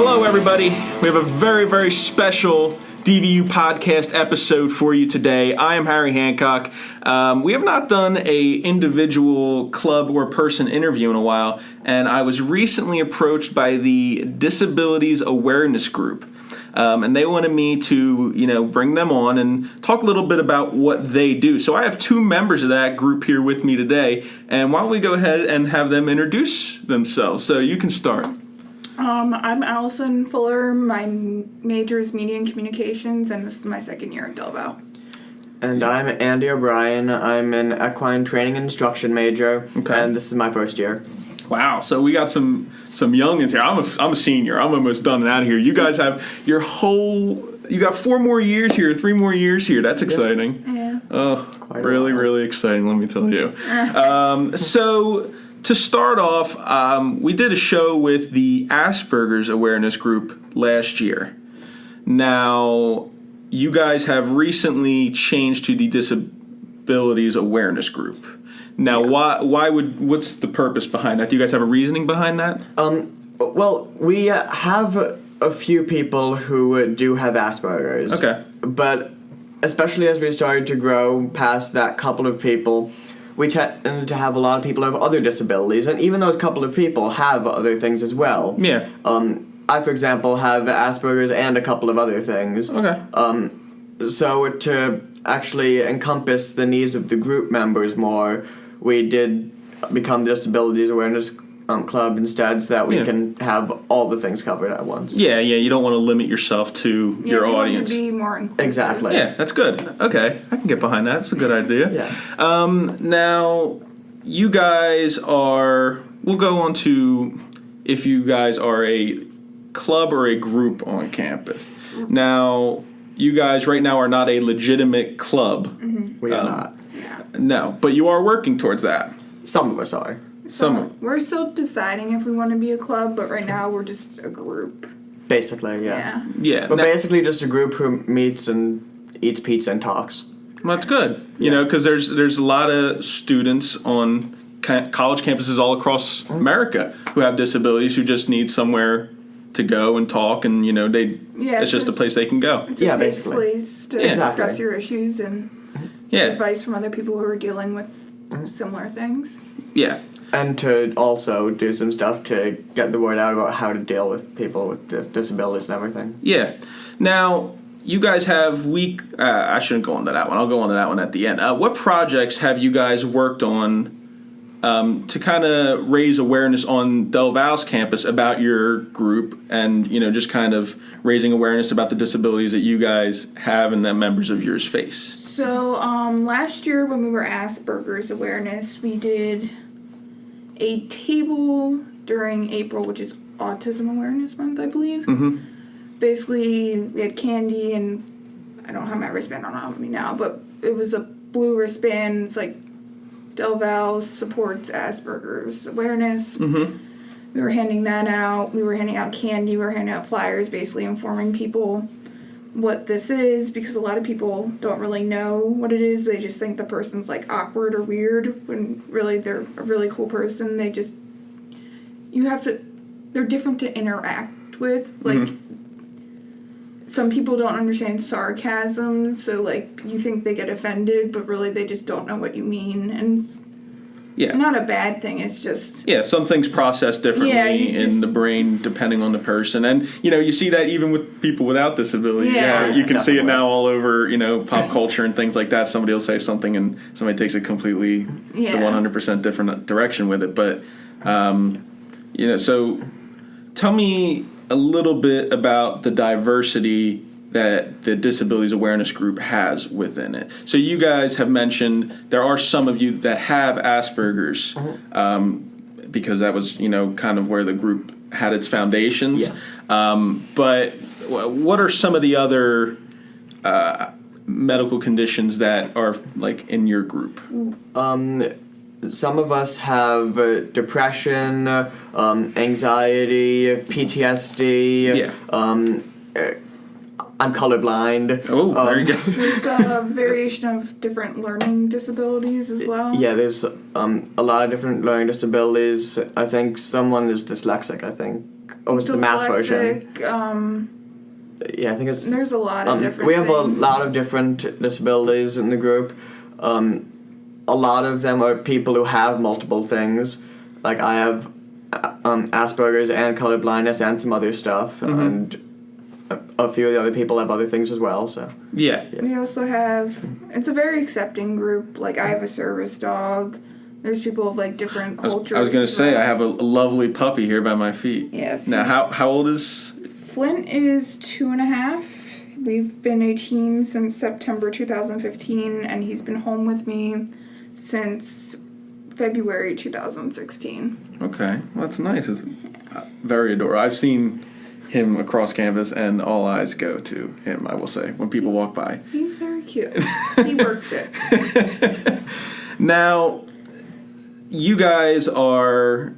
Hello, everybody. We have a very, very special DVU podcast episode for you today. I am Harry Hancock. We have not done a individual club or person interview in a while, and I was recently approached by the Disabilities Awareness Group. And they wanted me to, bring them on and talk a little bit about what they do. So I have two members of that group here with me today, and why don't we go ahead and have them introduce themselves. So you can start. I'm Allison Fuller. My major is Media and Communications, and this is my second year at DelVal. And I'm Andy O'Brien. I'm an equine training and instruction major, and this is my first year. Wow, so we got some youngins here. I'm a senior. I'm almost done and out of here. You guys have you got 4 more years here, 3 more years here. That's exciting. Yeah. Oh, really, really exciting, let me tell you. So to start off, we did a show with the Asperger's Awareness Group last year. Now, you guys have recently changed to the Disabilities Awareness Group. Now, what's the purpose behind that? Do you guys have a reasoning behind that? Well, we have a few people who do have Asperger's. Okay. But especially as we started to grow past that couple of people, we tend to have a lot of people who have other disabilities, and even those couple of people have other things as well. Yeah. I, for example, have Asperger's and a couple of other things. Okay. So to actually encompass the needs of the group members more, we did become the Disabilities Awareness Club instead, so that we can have all the things covered at once. Yeah, you don't want to limit yourself to your audience. To be more inclusive. Exactly. Yeah, that's good. Okay, I can get behind that. That's a good idea. Yeah. Now, you guys are... We'll go on to if you guys are a club or a group on campus. Now, you guys right now are not a legitimate club. Mm-hmm. We are not. Yeah. No, but you are working towards that. Some of us are. We're still deciding if we want to be a club, but right now we're just a group. Basically, yeah. Yeah. We're basically just a group who meets and eats pizza and talks. Well, that's good. You know, because there's a lot of students on college campuses all across America who have disabilities who just need somewhere to go and talk, and it's just a place they can go. It's a safe place to discuss your issues and advice from other people who are dealing with similar things. Yeah. And to also do some stuff to get the word out about how to deal with people with disabilities and everything. Yeah. Now, you guys have I shouldn't go into that one. I'll go into that one at the end. What projects have you guys worked on to kind of raise awareness on DelVal's campus about your group and, just kind of raising awareness about the disabilities that you guys have and that members of yours face? So, last year when we were Asperger's Awareness, we did a table during April, which is Autism Awareness Month, I believe. Mm-hmm. Basically, we had candy, and I don't have my wristband on me now, but it was a blue wristband. It's like DelVal supports Asperger's Awareness. Mm-hmm. We were handing that out. We were handing out candy. We were handing out flyers, basically informing people what this is, because a lot of people don't really know what it is. They just think the person's like awkward or weird when really they're a really cool person. They're different to interact with. Like, some people don't understand sarcasm, so like you think they get offended, but really they just don't know what you mean. And it's not a bad thing, it's just... Yeah, some things process differently in the brain depending on the person. And, you see that even with people without disabilities. Yeah, you can see it now all over, pop culture and things like that. Somebody will say something and somebody takes it completely the 100% different direction with it. But, so tell me a little bit about the diversity that the Disabilities Awareness Group has within it. So you guys have mentioned there are some of you that have Asperger's, because that was, kind of where the group had its foundations. Yeah. But what are some of the other medical conditions that are, like, in your group? Some of us have depression, anxiety, PTSD. Yeah. I'm colorblind. Oh, there you go. There's a variation of different learning disabilities as well. Yeah, there's a lot of different learning disabilities. I think someone is dyslexic, I think. Oh, it's the math version. dyslexic, Yeah, I think it's. there's a lot of different We have a things. lot of different disabilities in the group. A lot of them are people who have multiple things. Like I have Asperger's and color blindness and some other stuff, and a few of the other people have other things as well. So Yeah. We also have, it's a very accepting group. Like, I have a service dog. There's people of, like, different cultures. I was going to as say, well. I have a lovely puppy here by my feet. Yes. Now, how old is... Flint is 2.5. We've been a team since September 2015, and he's been home with me since February 2016. Okay, well, that's nice. It's very adorable. I've seen him across campus, and all eyes go to him, I will say, when people walk by. He's very cute. He works it. Now, you guys are...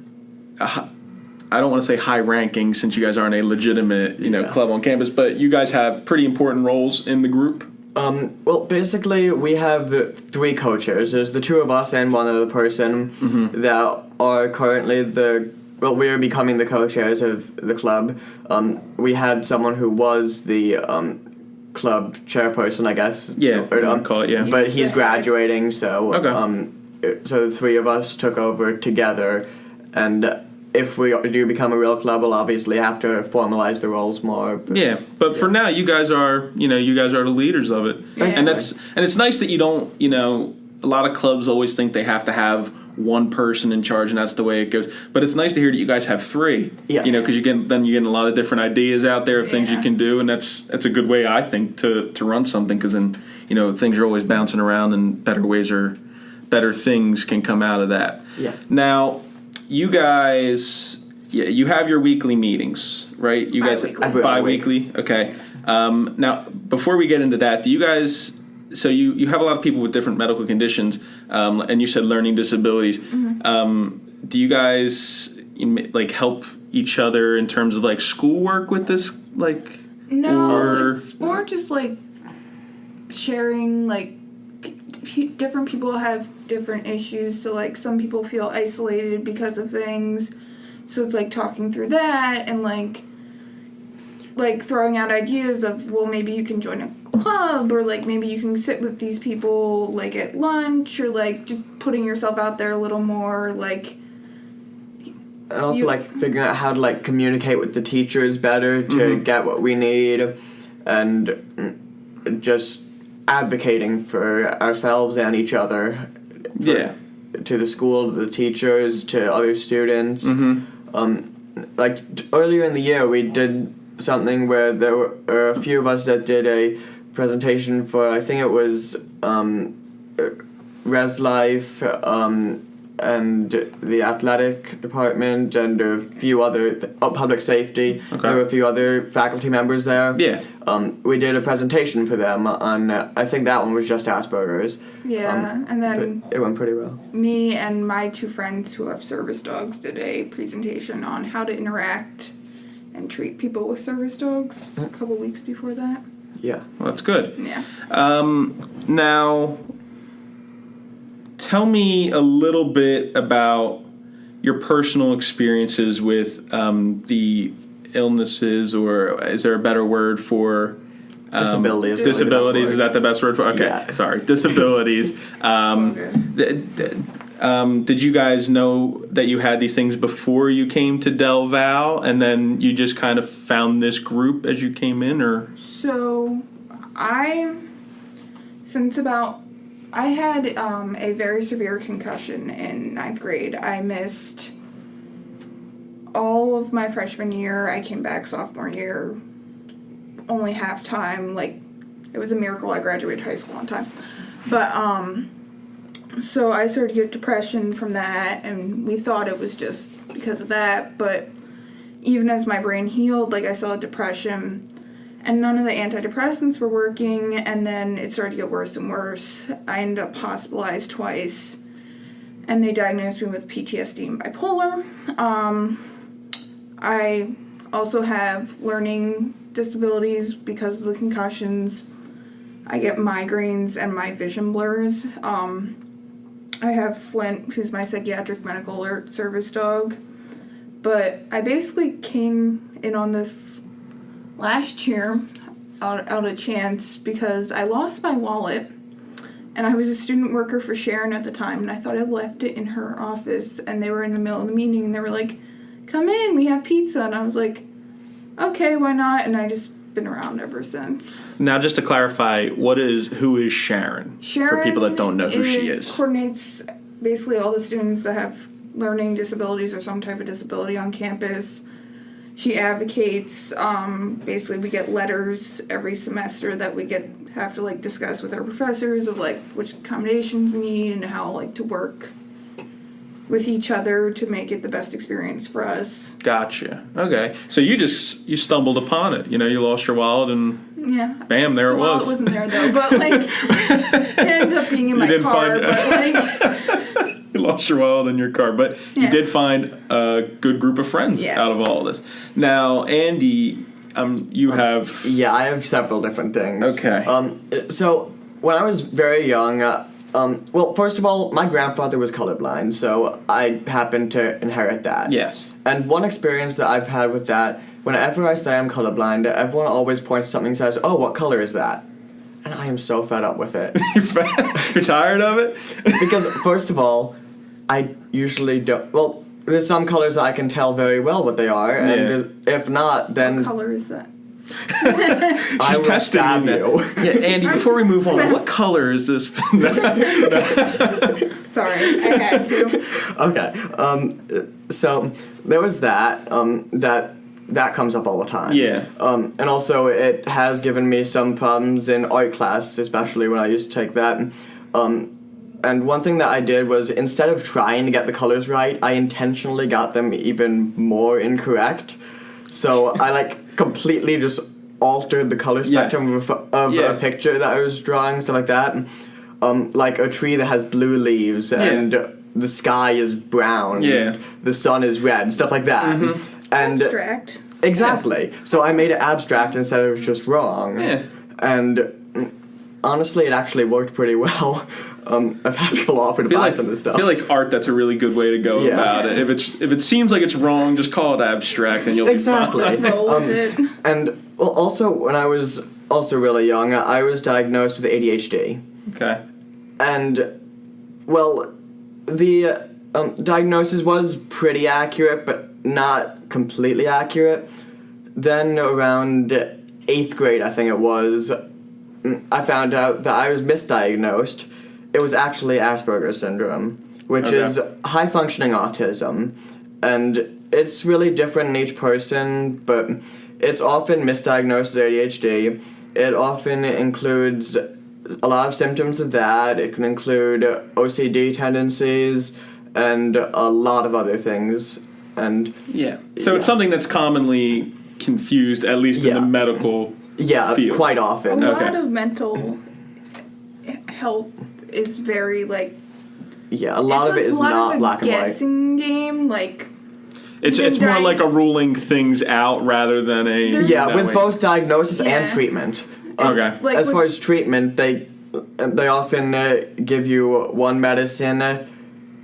I don't want to say high-ranking since you guys aren't a legitimate, club on campus, but you guys have pretty important roles in the group. Well, basically, we have 3 coaches. There's the 2 of us and one other person that are currently we're becoming the co-chairs of the club. We had someone who was the club chairperson, I guess. Yeah, call it, yeah. But he's graduating, so Okay. So the 3 of us took over together, and if we do become a real club, we'll obviously have to formalize the roles more. But for now, you guys are the leaders of it, Yeah. and it's nice that you don't, a lot of clubs always think they have to have one person in charge, and that's the way it goes. But it's nice to hear that you guys have 3. Yeah. Because you're getting a lot of different ideas out there of things you Yeah. can do, and that's a good way, I think, to run something, because then things are always bouncing around, and better things can come out of that. Yeah. Now, you guys, you have your weekly meetings, right? You guys Bi-weekly. bi-weekly. Okay. Yes. Now, before we get into that, do you guys? So you have a lot of people with different medical conditions, and you said learning disabilities. Do you guys help each other in terms of schoolwork with this? No, or it's more just sharing different people have different issues, so some people feel isolated because of things, so it's talking through that and throwing out ideas of, well, maybe you can join a club, or maybe you can sit with these people at lunch, or just putting yourself out there a little more, and also figuring out how to communicate with the teachers better to get what we need, and just advocating for ourselves and each other. To the school, to the teachers, to other students. Earlier in the year, we did something where there were a few of us that did a presentation for, I think it was Res Life, and the athletic department, and a few other public safety. Okay. There were a few other faculty members there. Yeah. We did a presentation for them on, I think that one was just Asperger's. Yeah, and then But it went pretty well. me and my 2 friends who have service dogs did a presentation on how to interact and treat people with service dogs a couple weeks before that. Yeah. Well, that's good. Yeah. Now, tell me a little bit about your personal experiences with the illnesses, or is there a better word for Disabilities. Disabilities, is that the best word for? Okay, Yeah. sorry, disabilities. Did you guys know that you had these things before you came to DelVal, and then you just kind of found this group as you came in, or? So, I had a very severe concussion in 9th grade. I missed all of my freshman year. I came back sophomore year, only half time. It was a miracle I graduated high school on time. But, so I started to get depression from that, and we thought it was just because of that. But even as my brain healed, I still had depression. And none of the antidepressants were working, and then it started to get worse and worse. I ended up hospitalized twice, and they diagnosed me with PTSD and bipolar. I also have learning disabilities because of the concussions. I get migraines and my vision blurs. I have Flint, who's my psychiatric medical alert service dog. But I basically came in on this last year out of chance because I lost my wallet. And I was a student worker for Sharon at the time, and I thought I left it in her office, and they were in the middle of the meeting, and they were like, come in, we have pizza. And I was like, okay, why not? And I just been around ever since. Now, just to clarify, who is Sharon? Sharon, for people that don't know who she is. Coordinates basically all the students that have learning disabilities or some type of disability on campus. She advocates, basically we get letters every semester that we have to like discuss with our professors of like which accommodations we need and how like to work with each other to make it the best experience for us. Gotcha. Okay. So you stumbled upon it. You lost your wallet and bam, there it was. The wallet wasn't there though, but like it ended up being in my car. But like you lost your wallet in your car, but you did find a good group of friends out of all this. Now, Andy, you have... Yeah, I have several different things. Okay. So, when I was very young, well, first of all, my grandfather was colorblind, so I happened to inherit that. Yes. And one experience that I've had with that, whenever I say I'm colorblind, everyone always points to something and says, oh, what color is that? And I am so fed up with it. You're tired of it? Because, first of all, I usually don't... Well, there's some colors that I can tell very well what they are, and if not, then... What color is that? I will stab you. Yeah, Andy, before we move on, what color is this? Sorry, I had to. Okay, so there was that, that comes up all the time. Yeah. And also it has given me some problems in art class, especially when I used to take that. And one thing that I did was, instead of trying to get the colors right, I intentionally got them even more incorrect. So I completely just altered the color spectrum of a picture that I was drawing, stuff like that. Like a tree that has blue leaves and the sky is brown, and the sun is red, stuff like that. Mm-hmm. And abstract. Exactly. So I made it abstract instead of just wrong. Yeah. And honestly, it actually worked pretty well. I've had people offer to buy some of this stuff. I feel like art, that's a really good way to go about it. If it seems like it's wrong, just call it abstract and you'll be fine. Roll with it. And well, also, when I was also really young, I was diagnosed with ADHD. Okay. And, well, the diagnosis was pretty accurate, but not completely accurate. Then around 8th grade, I think it was, I found out that I was misdiagnosed. It was actually Asperger's syndrome, which is high-functioning autism, and it's really different in each person, but it's often misdiagnosed as ADHD. It often includes a lot of symptoms of that. It can include OCD tendencies and a lot of other things. And so it's something that's commonly confused, at least in the medical field. Quite often. A lot of mental health is very a lot of it is not black and white. Guessing game, it's more like a ruling things out rather than a with both diagnosis and treatment. Okay. As far as treatment, they often give you one medicine.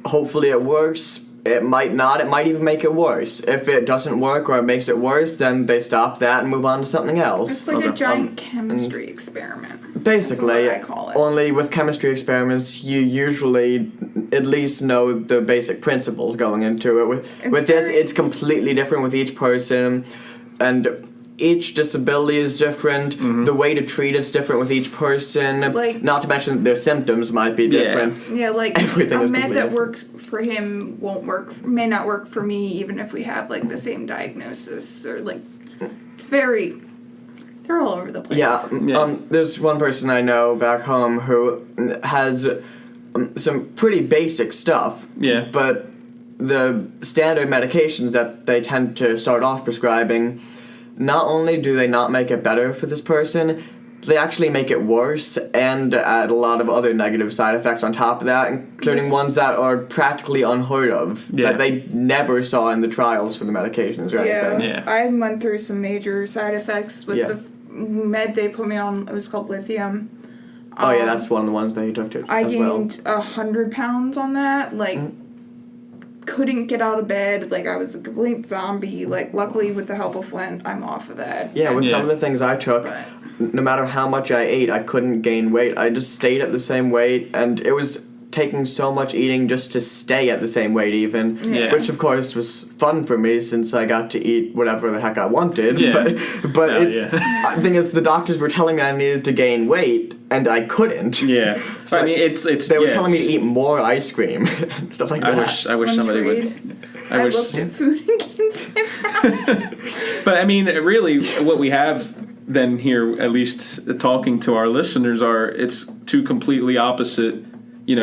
Hopefully it works. It might not. It might even make it worse. If it doesn't work or it makes it worse, then they stop that and move on to something else. It's like a giant chemistry experiment. Basically, that's what I call it. Only with chemistry experiments, you usually at least know the basic principles going into it. With this, it's completely different with each person, and each disability is different. Mm-hmm. The way to treat it's different with each person. Not to mention their symptoms might be different. Yeah, everything a med that works for him may not work for me, even if we have the same diagnosis or it's very. They're all over the place. Yeah. There's one person I know back home who has some pretty basic stuff. Yeah. But the standard medications that they tend to start off prescribing, not only do they not make it better for this person, they actually make it worse and add a lot of other negative side effects on top of that, including ones that are practically unheard of, that they never saw in the trials for the medications or anything. Yeah, I went through some major side effects with the med they put me on. It was called lithium. That's one of the ones that you took to I gained 100 pounds on that, couldn't get out of bed. Like, I was a complete zombie. Like, luckily, with the help of Flint, I'm off of that. Yeah, with some of the things I took, But- no matter how much I ate, I couldn't gain weight. I just stayed at the same weight, and it was taking so much eating just to stay at the same weight even, Yeah. which of course was fun for me since I got to eat whatever the heck I wanted. Yeah. But Yeah. the thing is, the doctors were telling me I needed to gain weight, and I couldn't. Yeah. So I mean, it's they were telling me to eat more ice cream and stuff like that. I wish One somebody trade, would. I wish. looked at food and gained 5 pounds. But I mean, really, what we have then here, at least talking to our listeners, it's two completely opposite,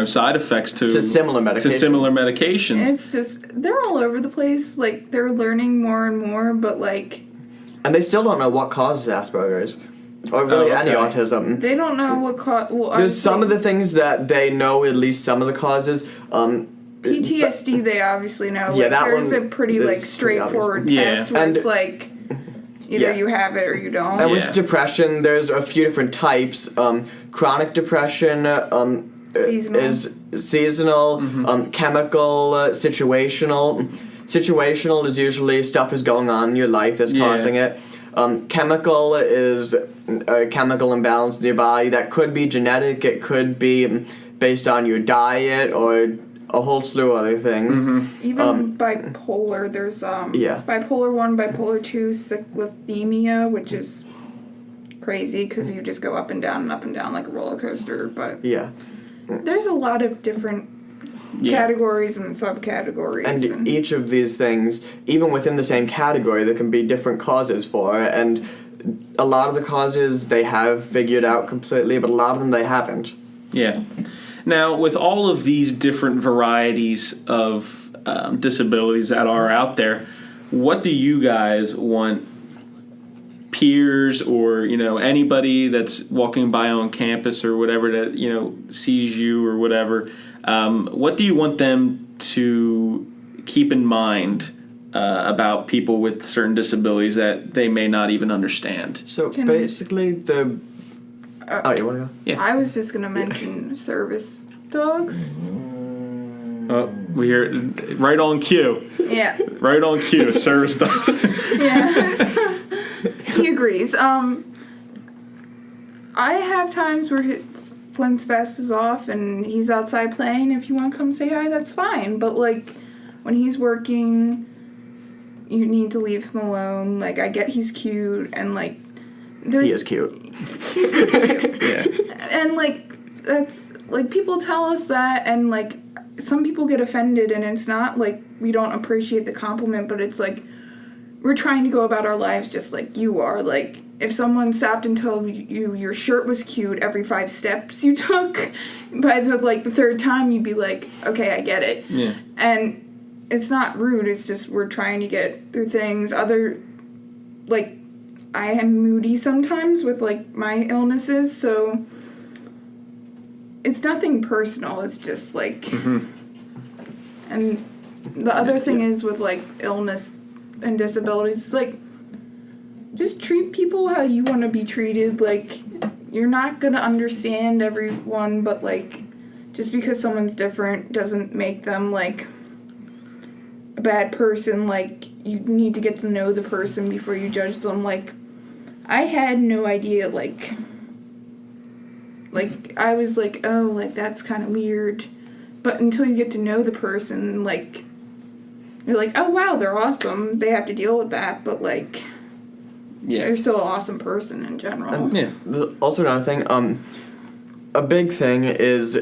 side effects to similar medication. To similar medications. It's just, they're all over the place. Like, they're learning more and more, but, like, And they still don't know what causes Asperger's. Or really any autism. they don't know what There's some of the things that they know, at least some of the causes. PTSD, they obviously know. Yeah, Like, that there's one a pretty, is like, pretty straightforward obvious. test Yeah. where And- it's, like, either Yeah. you have it or you don't. And Yeah. with depression, there's a few different types. Chronic depression Seasonal. is seasonal, chemical, situational. Situational is usually stuff is going on in your life that's Yeah. causing it. Chemical is a chemical imbalance in your body. That could be genetic, it could be based on your diet, or a whole slew of other things. Even bipolar, there's Yeah. bipolar 1, bipolar 2, cyclothymia, which is crazy because you just go up and down like a roller coaster. But Yeah. there's a lot of different categories and subcategories. And each of these things, even within the same category, there can be different causes for, and a lot of the causes they have figured out completely, but a lot of them they haven't. Yeah. Now, with all of these different varieties of disabilities that are out there, what do you guys want peers or, anybody that's walking by on campus or whatever that, sees you or whatever, what do you want them to keep in mind about people with certain disabilities that they may not even understand? So Can- basically, you want to go? Yeah. I was just gonna mention service dogs. Oh, we hear right on cue. Yeah, Right on cue, service dog. yeah. He agrees. I have times where Flint's vest is off and he's outside playing. If you want to come say hi, that's fine. But like when he's working, you need to leave him alone. Like, I get he's cute and like there's He is cute. he's pretty cute. Yeah. And like that's like people tell us that, and like some people get offended, and it's not like we don't appreciate the compliment, but it's like we're trying to go about our lives just like you are. Like, if someone stopped and told you your shirt was cute every 5 steps you took, by the third time you'd be like, okay, I get it. Yeah. And it's not rude, it's just we're trying to get through things. Like, I am moody sometimes with like my illnesses, so it's nothing personal, it's just like and the other thing is with like illness and disabilities, it's like just treat people how you want to be treated. Like, you're not gonna understand everyone, but like just because someone's different doesn't make them like a bad person. Like, you need to get to know the person before you judge them. Like, I had no idea, like I was like, oh, like that's kind of weird, but until you get to know the person, like you're like, oh wow, they're awesome, they have to deal with that, but like they're still an awesome person in general. Yeah. There's also another thing, a big thing is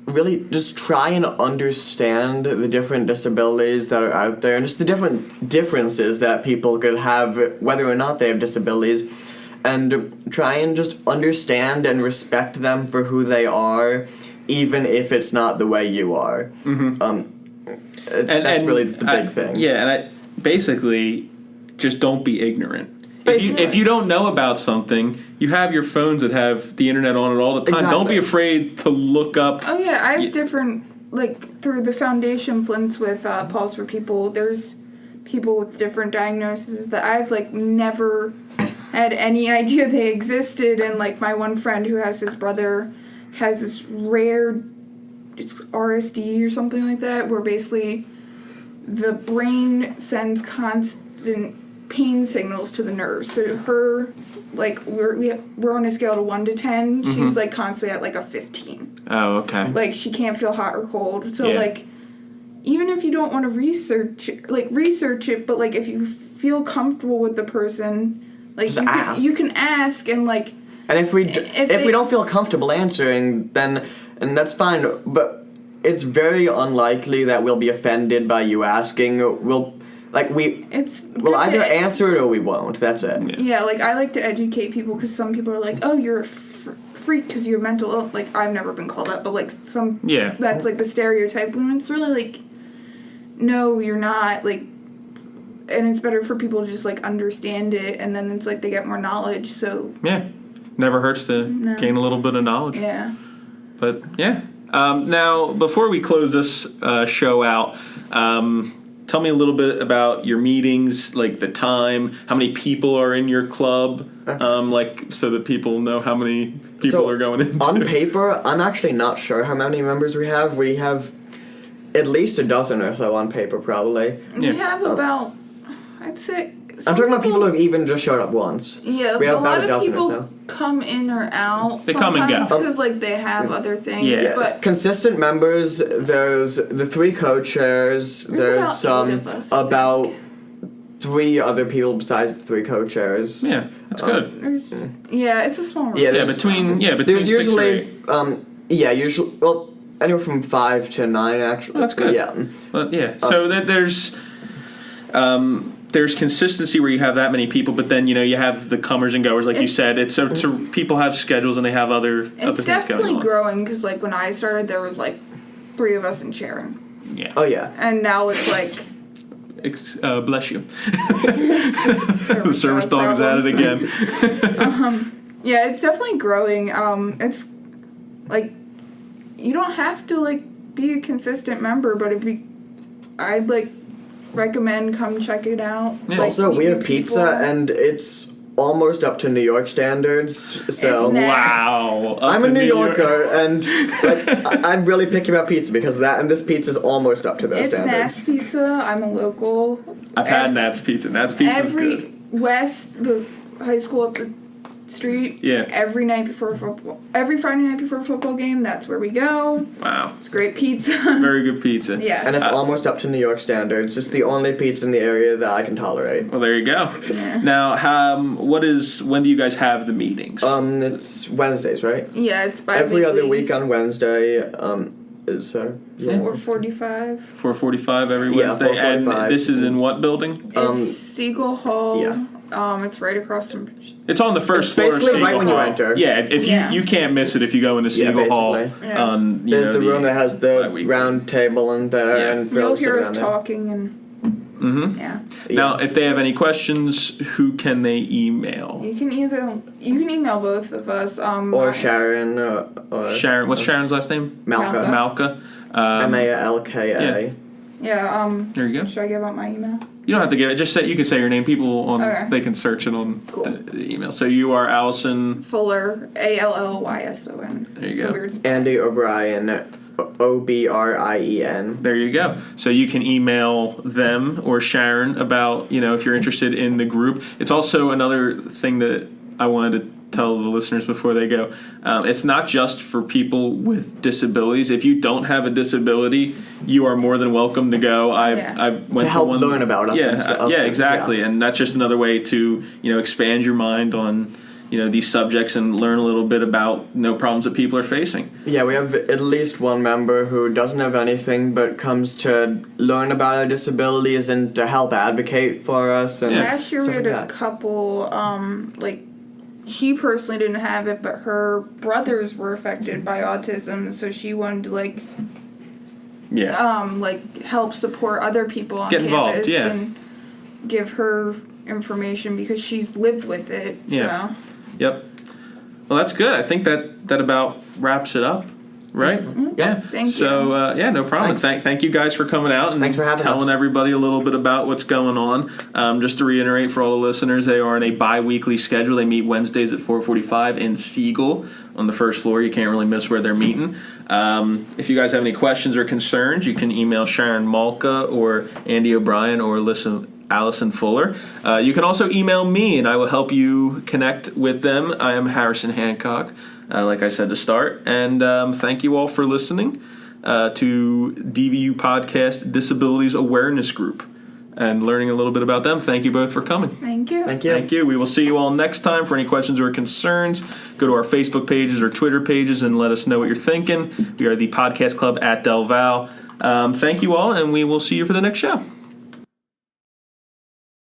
really just try and understand the different disabilities that are out there and just the different differences that people could have whether or not they have disabilities, and try and just understand and respect them for who they are, even if it's not the way you are. That's really the big thing. Yeah, and I basically just don't be ignorant. If you don't know about something, you have your phones that have the internet on it all the time. Exactly. Don't be afraid to look up. Oh yeah, I have different, like, through the foundation Flint's with Pulse for People, there's people with different diagnoses that I've like never had any idea they existed. And like my one friend who has his brother has this rare it's RSD or something like that, where basically the brain sends constant pain signals to the nerves. So her, like, we're on a scale of 1 to 10. She's like constantly at like a 15. Oh, okay. Like, she can't feel hot or cold. So Yeah. like, even if you don't want to research it, but like if you feel comfortable with the person, like Just ask. you can ask, and like, And if we don't feel comfortable answering, then and that's fine. But it's very unlikely that we'll be offended by you asking. We'll either answer it or we won't. That's it. Yeah, like, I like to educate people, because some people are like, oh, you're a freak because you're mental ill. Like, I've never been called that, but like that's like the stereotype, when it's really like, no, you're not, like, and it's better for people to just like understand it, and then it's like they get more knowledge. So Yeah. Never hurts to gain a little bit of knowledge. yeah. But yeah. Now, before we close this show out, tell me a little bit about your meetings, like the time, how many people are in your club, like so that people know how many people are going into. On paper, I'm actually not sure how many members we have. We have at least a dozen or so on paper, probably. We have about, I'd say. I'm talking about people who have even just showed up once. Yeah, we have a about lot a dozen of people or so. come in or out. They come and go. Because like they have other things. Yeah. But Consistent members, there's the 3 co-chairs, there's about 8 of us, about 3 other people besides the 3 co-chairs. Yeah, that's good. it's a small room. Yeah, Between there's 6 usually or 8. usually anywhere from 5 to 9 actually. Oh, that's good. Yeah. Well, yeah. So that there's consistency where you have that many people, but then you have the comers and goers, like you said. It's so people have schedules and they have other things going on. It's definitely growing, because like when I started, there was like 3 of us in Sharon, Yeah. Oh yeah. and now it's like Bless you. The service dog is at it again. yeah, it's definitely growing. It's like you don't have to like be a consistent member, but I'd like recommend come check it out. Yeah. Like, Also, we meet have new pizza, people. and it's almost up to New York standards. So It's Wow. I'm a New Yorker, and like, I'm really picky about pizza because that and this pizza is almost up to those It's standards. Nat's Pizza. I'm a local. I've had Nat's Pizza. Nat's Pizza's good. The high school up the street. Yeah. Every night before football. Every Friday night before a football game, that's where we go. Wow. It's great pizza. Very good pizza. Yes. And it's almost up to New York standards. It's the only pizza in the area that I can tolerate. Well, there you go. Yeah. Now, when do you guys have the meetings? It's Wednesdays, right? Yeah, it's bi-weekly. Every other week on Wednesday. Is 4:45. 4:45 every Yeah, Wednesday. 4:45. And this is in what building? It's Siegel Hall. yeah. It's right across from. It's on the first It's floor of basically Siegel right when you Hall. enter. Yeah, if you can't miss it if you go into Siegel Hall. basically. Yeah. On, There's the room that has the bi-weekly. round table in there, Yeah. and You'll girls sit hear us around there. talking and. Mm-hmm. Yeah. Now, if they have any questions, who can they email? You can email both of us. Or Sharon, or Sharon. What's Sharon's last name? Malka. Malka. Malka. Yeah. There you go. Should I give out my email? You don't have to give it. Just say you can say your name. People Okay. they can search it on Cool. the email. So you are Allison. Fuller, ALLYSON. There you It's go. a weird spelling. Andy O'Brien, OBRIEN. There you go. So you can email them or Sharon about, if you're interested in the group. It's also another thing that I wanted to tell the listeners before they go. It's not just for people with disabilities. If you don't have a disability, you are more than welcome to go. I went To help one, learn about us Yeah, and stuff. yeah, exactly. Yeah. And that's just another way to, expand your mind on, these subjects and learn a little bit about problems that people are facing. Yeah, we have at least one member who doesn't have anything but comes to learn about our disabilities and to help advocate for us. And Last year we stuff had like a that. couple, she personally didn't have it, but her brothers were affected by autism, so she wanted to help support other people on Get campus involved, yeah. and give her information because she's lived with it. Yeah. So Yep. Well, that's good. I think that about wraps it up. Right? Yeah. Thank you. So, no problem. Thanks. Thank you guys for coming out and Thanks for having telling us. everybody a little bit about what's going on. Just to reiterate for all the listeners, they are on a bi-weekly schedule. They meet Wednesdays at 4:45 in Siegel on the first floor. You can't really miss where they're meeting. If you guys have any questions or concerns, you can email Sharon Malka or Andy O'Brien or Allison Fuller. You can also email me, and I will help you connect with them. I am Harrison Hancock, like I said to start. And thank you all for listening to DVU Podcast Disabilities Awareness Group and learning a little bit about them. Thank you both for coming. Thank you. Thank you. Thank you. We will see you all next time. For any questions or concerns, go to our Facebook pages or Twitter pages and let us know what you're thinking. We are the Podcast Club at DelVal. Thank you all, and we will see you for the next show.